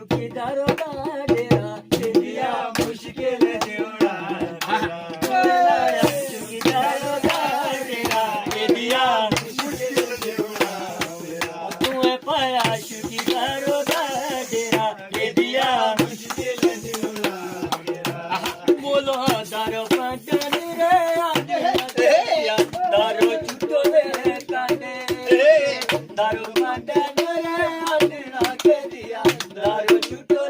चौकीदारो का डेरा दे दिया मुश्किल जोड़ा तेरा चौकीदारो का डेरा दे दिया मुश्किल जोड़ा तू पाया चौकीदारो का डेरा दे दिया मुश्किल जोड़ा बोलो दारो पटन रे दारो छुटो रे काटे दारो पटन रे आंधड़ा के दिया दारो छुटो